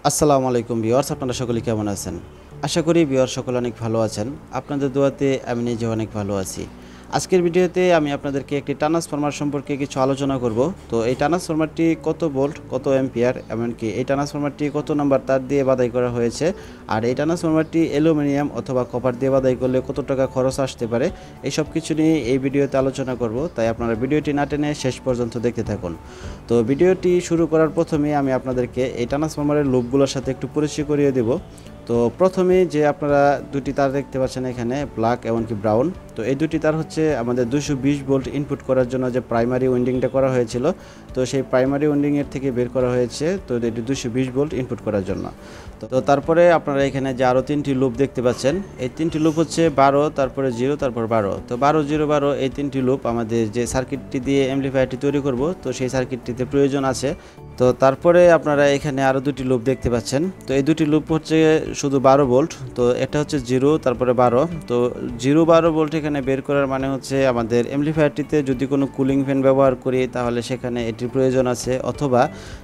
আসসালামু আলাইকুম ভিউয়ার্স, আপনারা সকলে কেমন আছেন? আশা করি ভিউয়ার্স সকলে অনেক ভালো আছেন। আপনাদের দোয়াতে আমি নিজে অনেক ভালো আছি। আজকের ভিডিওতে আমি আপনাদেরকে একটি ট্রান্সফরমার সম্পর্কে কিছু আলোচনা করব। তো এই ট্রান্সফরমারটি কত ভোল্ট, কত অ্যাম্পিয়ার, এমনকি এই ট্রান্সফরমারটি কত নাম্বার তার দিয়ে বাদাই করা হয়েছে, আর এই ট্রান্সফরমারটি অ্যালুমিনিয়াম অথবা কপার দিয়ে বাদাই করলে কত টাকা খরচ আসতে পারে, এই সব কিছু নিয়ে এই ভিডিওতে আলোচনা করব। তাই আপনারা ভিডিওটি না টেনে শেষ পর্যন্ত দেখতে থাকুন। তো ভিডিওটি শুরু করার প্রথমে আমি আপনাদেরকে এই ট্রান্সফরমারের লুপগুলোর সাথে একটু পরিচয় করিয়ে দেব। তো প্রথমে যে আপনারা দুটি তার দেখতে পাচ্ছেন এখানে, ব্ল্যাক এমনকি ব্রাউন, তো এই দুটি তার হচ্ছে আমাদের 220 ভোল্ট ইনপুট করার জন্য যে প্রাইমারি উইন্ডিংটা করা হয়েছিল, তো সেই প্রাইমারি উইন্ডিংয়ের থেকে বের করা হয়েছে, তো এটি 220 ভোল্ট ইনপুট করার জন্য। তো তারপরে আপনারা এখানে যে আরও তিনটি লুপ দেখতে পাচ্ছেন, এই তিনটি লুপ হচ্ছে 12, তারপরে 0, তারপর 12। তো 12, 0, 12 এই তিনটি লুপ আমাদের যে সার্কিটটি দিয়ে অ্যাম্পলিফায়ারটি তৈরি করব, তো সেই সার্কিটটিতে প্রয়োজন আছে। তো তারপরে আপনারা এখানে আরও দুটি লুপ দেখতে পাচ্ছেন, তো এই দুটি লুপ হচ্ছে শুধু 12 ভোল্ট। তো এটা হচ্ছে 0, তারপরে 12। তো 0, 12 ভোল্ট এখানে বের করার মানে হচ্ছে আমাদের অ্যাম্পলিফায়ারটিতে যদি কোনো কুলিং ফ্যান ব্যবহার করি তাহলে সেখানে এটির প্রয়োজন আছে, অথবা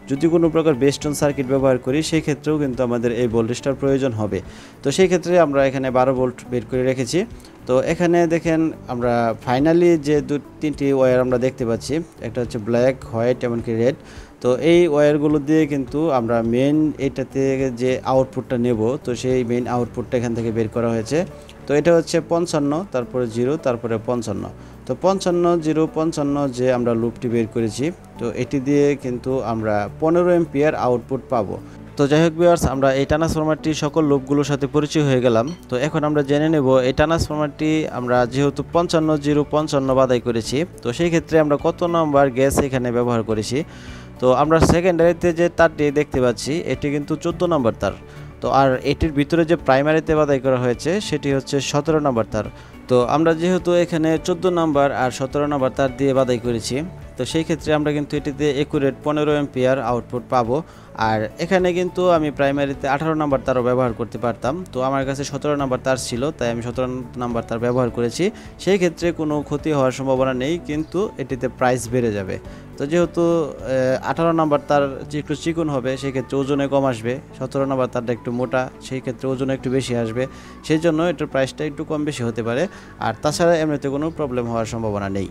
যদি কোনো প্রকার বেস্টন সার্কিট ব্যবহার করি সেই ক্ষেত্রেও কিন্তু আমাদের এই ভোল্টেজটার প্রয়োজন হবে। তো সেই ক্ষেত্রে আমরা এখানে 12 ভোল্ট বের করে রেখেছি। তো এখানে দেখেন আমরা ফাইনালি যে তিনটি ওয়্যার আমরা দেখতে পাচ্ছি, একটা হচ্ছে ব্ল্যাক, হোয়াইট এমনকি রেড। তো এই ওয়্যারগুলো দিয়ে কিন্তু আমরা মেইন এটাতে যে আউটপুটটা নেব, তো সেই মেইন আউটপুটটা এখান থেকে বের করা হয়েছে। তো এটা হচ্ছে 55, তারপরে 0, তারপরে 55। তো 55, 0, 55 যে আমরা লুপটি বের করেছি, তো এটি দিয়ে কিন্তু আমরা 15 এম্পিয়ার আউটপুট পাবো। তো যাই হোক ভিউয়ার্স, আমরা এই ট্রান্সফরমারটি সকল লুপগুলোর সাথে পরিচয় হয়ে গেলাম। তো এখন আমরা জেনে নেব এই ট্রান্সফরমারটি আমরা যেহেতু 55, 0, 55 বাদাই করেছি, তো সেই ক্ষেত্রে আমরা কত নম্বর গ্যাস এখানে ব্যবহার করেছি। তো আমরা সেকেন্ডারিতে যে তারটি দেখতে পাচ্ছি এটি কিন্তু 14 নম্বর তার। তো আর এটির ভিতরে যে প্রাইমারিতে বাদাই করা হয়েছে সেটি হচ্ছে 17 নম্বর তার। তো আমরা যেহেতু এখানে 14 নম্বর আর 17 নম্বর তার দিয়ে বাদাই করেছি, তো সেই ক্ষেত্রে আমরা কিন্তু এটিতে একুরেট 15 এম্পিয়ার আউটপুট পাবো। আর এখানে কিন্তু আমি প্রাইমারিতে 18 নম্বর তারও ব্যবহার করতে পারতাম, তো আমার কাছে 17 নম্বর তার ছিল, তাই আমি 17 নম্বর তার ব্যবহার করেছি। সেই ক্ষেত্রে কোনো ক্ষতি হওয়ার সম্ভাবনা নেই, কিন্তু এটিতে প্রাইস বেড়ে যাবে। তো যেহেতু 18 নম্বর তার একটু চিকন হবে, সেই ক্ষেত্রে ওজনে কম আসবে। 17 নম্বর তারটা একটু মোটা, সেই ক্ষেত্রে ওজনে একটু বেশি আসবে। সেই জন্য এটার প্রাইসটা একটু কম বেশি হতে পারে। আর তাছাড়া এমনিতে কোনো প্রবলেম হওয়ার সম্ভাবনা নেই।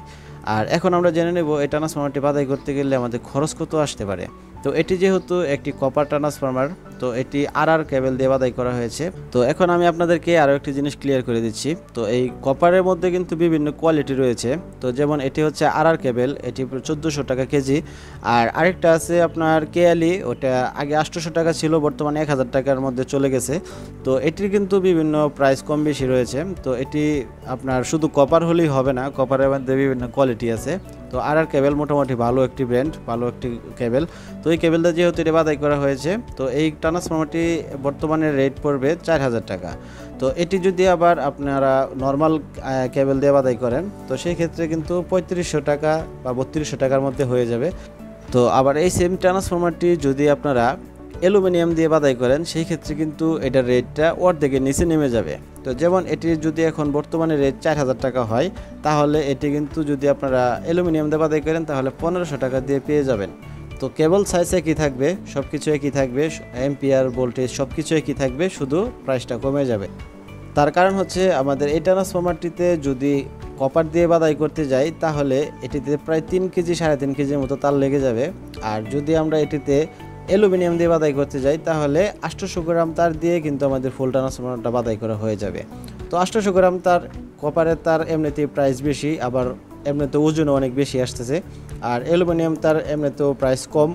আর এখন আমরা জেনে নেব এই ট্রান্সফরমারটি বাদাই করতে গেলে আমাদের খরচ কত আসতে পারে। তো এটি যেহেতু একটি কপার ট্রান্সফরমার, তো এটি আর কেবল দিয়ে বাদাই করা হয়েছে। তো এখন আমি আপনাদেরকে আরও একটি জিনিস ক্লিয়ার করে দিচ্ছি। তো এই কপারের মধ্যে কিন্তু বিভিন্ন কোয়ালিটি রয়েছে। তো যেমন এটি হচ্ছে আর কেবল, এটি 1400 টাকা কেজি। আর আরেকটা আছে আপনার কেয়ালি, ওটা আগে 800 টাকা ছিল, বর্তমানে 1000 টাকার মধ্যে চলে গেছে। তো এটির কিন্তু বিভিন্ন প্রাইস কম বেশি রয়েছে। তো এটি আপনার শুধু কপার হলেই হবে না, কপারের মধ্যে বিভিন্ন কোয়ালিটি আছে। তো আর কেবল মোটামুটি ভালো একটি ব্র্যান্ড, ভালো একটি কেবল। তো এই কেবলটা যেহেতু এটা বাদাই করা হয়েছে, তো এই ট্রান্সফরমারটি বর্তমানে রেট পড়বে 4000 টাকা। তো এটি যদি আবার আপনারা নর্মাল কেবল দিয়ে বাদাই করেন, তো সেই ক্ষেত্রে কিন্তু 3500 টাকা বা 3200 টাকার মধ্যে হয়ে যাবে। তো আবার এই সেম ট্রান্সফরমারটি যদি আপনারা অ্যালুমিনিয়াম দিয়ে বাদাই করেন, সেই ক্ষেত্রে কিন্তু এটার রেটটা অর্ধেকের নিচে নেমে যাবে। তো যেমন এটি যদি এখন বর্তমানে রেট 4000 টাকা হয়, তাহলে এটি কিন্তু যদি আপনারা অ্যালুমিনিয়াম দিয়ে বাদাই করেন তাহলে 1500 টাকা দিয়ে পেয়ে যাবেন। তো কেবল সাইজ একই থাকবে, সব কিছু একই থাকবে, এম্পিয়ার ভোল্টেজ সব কিছু একই থাকবে, শুধু প্রাইসটা কমে যাবে। তার কারণ হচ্ছে আমাদের এই ট্রান্সফরমারটিতে যদি কপার দিয়ে বাদাই করতে যাই তাহলে এটিতে প্রায় 3 কেজি 3.5 কেজির মতো তার লেগে যাবে। আর যদি আমরা এটিতে অ্যালুমিনিয়াম দিয়ে বাদাই করতে যাই তাহলে 800 গ্রাম তার দিয়ে কিন্তু আমাদের ফুল ট্রান্সফরমারটা বাদাই করা হয়ে যাবে। তো 800 গ্রাম তার, কপারের তার এমনিতেই প্রাইস বেশি, আবার এমনিতে ওজনও অনেক বেশি আসতেছে। আর অ্যালুমিনিয়াম তার এমনিতেও প্রাইস কম,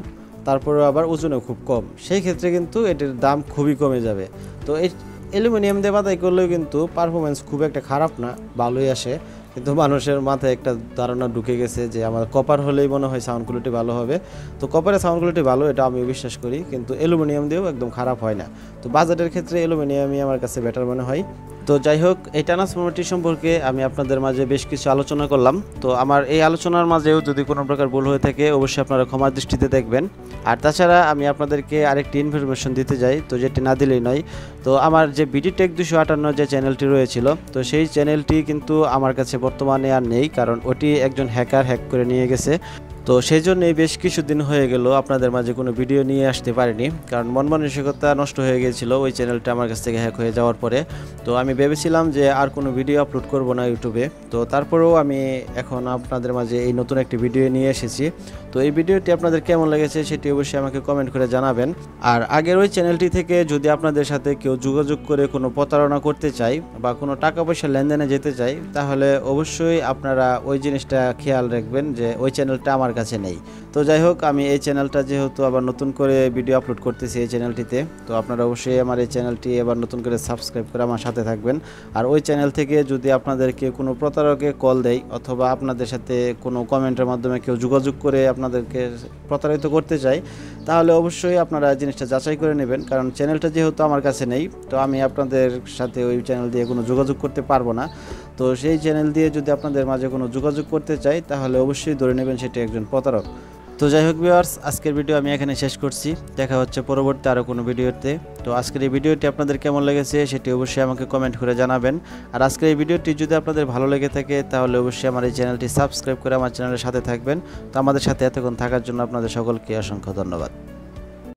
তারপরেও আবার ওজনও খুব কম, সেই ক্ষেত্রে কিন্তু এটির দাম খুবই কমে যাবে। তো এই অ্যালুমিনিয়াম দিয়ে বাদাই করলেও কিন্তু পারফরমেন্স খুব একটা খারাপ না, ভালোই আসে। কিন্তু মানুষের মাথায় একটা ধারণা ঢুকে গেছে যে আমার কপার হলেই মনে হয় সাউন্ড কোয়ালিটি ভালো হবে। তো কপারের সাউন্ড কোয়ালিটি ভালো, এটা আমি বিশ্বাস করি, কিন্তু অ্যালুমিনিয়াম দিয়েও একদম খারাপ হয় না। তো বাজেটের ক্ষেত্রে অ্যালুমিনিয়ামই আমার কাছে বেটার মনে হয়। তো যাই হোক, এই ট্রান্সফরমারটি সম্পর্কে আমি আপনাদের মাঝে বেশ কিছু আলোচনা করলাম। তো আমার এই আলোচনার মাঝেও যদি কোনো প্রকার ভুল হয়ে থাকে অবশ্যই আপনারা ক্ষমার দৃষ্টিতে দেখবেন। আর তাছাড়া আমি আপনাদেরকে আরেকটি ইনফরমেশন দিতে যাই, তো যেটি না দিলেই নয়। তো আমার যে বিডি টেক 258 যে চ্যানেলটি রয়েছিল, তো সেই চ্যানেলটি কিন্তু আমার কাছে বর্তমানে আর নেই, কারণ ওটি একজন হ্যাকার হ্যাক করে নিয়ে গেছে। তো তো সেই জন্যই বেশ কিছুদিন হয়ে গেল আপনাদের মাঝে কোনো ভিডিও নিয়ে আসতে পারিনি, কারণ মন মানসিকতা নষ্ট হয়ে গিয়েছিল ওই চ্যানেলটা আমার কাছ থেকে হ্যাক হয়ে যাওয়ার পরে। তো আমি ভেবেছিলাম যে আর কোনো ভিডিও আপলোড করব না ইউটিউবে। তো তারপরেও আমি এখন আপনাদের মাঝে এই নতুন একটি ভিডিও নিয়ে এসেছি। তো এই ভিডিওটি আপনাদের কেমন লেগেছে সেটি অবশ্যই আমাকে কমেন্ট করে জানাবেন। আর আগের ওই চ্যানেলটি থেকে যদি আপনাদের সাথে কেউ যোগাযোগ করে কোনো প্রতারণা করতে চায় বা কোনো টাকা পয়সা লেনদেনে যেতে চায়, তাহলে অবশ্যই আপনারা ওই জিনিসটা খেয়াল রাখবেন যে ওই চ্যানেলটা আমার কাছে নেই। তো যাই হোক, আমি এই চ্যানেলটা যেহেতু আবার নতুন করে ভিডিও আপলোড করতেছি এই চ্যানেলটিতে, তো আপনারা অবশ্যই আমার এই চ্যানেলটি এবার নতুন করে সাবস্ক্রাইব করে আমার সাথে থাকবেন। আর ওই চ্যানেল থেকে যদি আপনাদেরকে কোনো প্রতারকে কল দেয় অথবা আপনাদের সাথে কোনো কমেন্টের মাধ্যমে কেউ যোগাযোগ করে আপনাদেরকে প্রতারিত করতে চায়, তাহলে অবশ্যই আপনারা জিনিসটা যাচাই করে নেবেন, কারণ চ্যানেলটা যেহেতু আমার কাছে নেই, তো আমি আপনাদের সাথে ওই চ্যানেল দিয়ে কোনো যোগাযোগ করতে পারবো না। তো সেই চ্যানেল দিয়ে যদি আপনাদের মাঝে কোনো যোগাযোগ করতে চাই, তাহলে অবশ্যই ধরে নেবেন সেটি একজন প্রতারক। তো যাই হোক ভিউয়ার্স, আজকের ভিডিও আমি এখানে শেষ করছি। দেখা হচ্ছে পরবর্তী আরও কোনো ভিডিওতে। তো আজকের এই ভিডিওটি আপনাদের কেমন লেগেছে সেটি অবশ্যই আমাকে কমেন্ট করে জানাবেন। আর আজকের এই ভিডিওটি যদি আপনাদের ভালো লেগে থাকে, তাহলে অবশ্যই আমার এই চ্যানেলটি সাবস্ক্রাইব করে আমার চ্যানেলের সাথে থাকবেন। তো আমাদের সাথে এতক্ষণ থাকার জন্য আপনাদের সকলকে অসংখ্য ধন্যবাদ।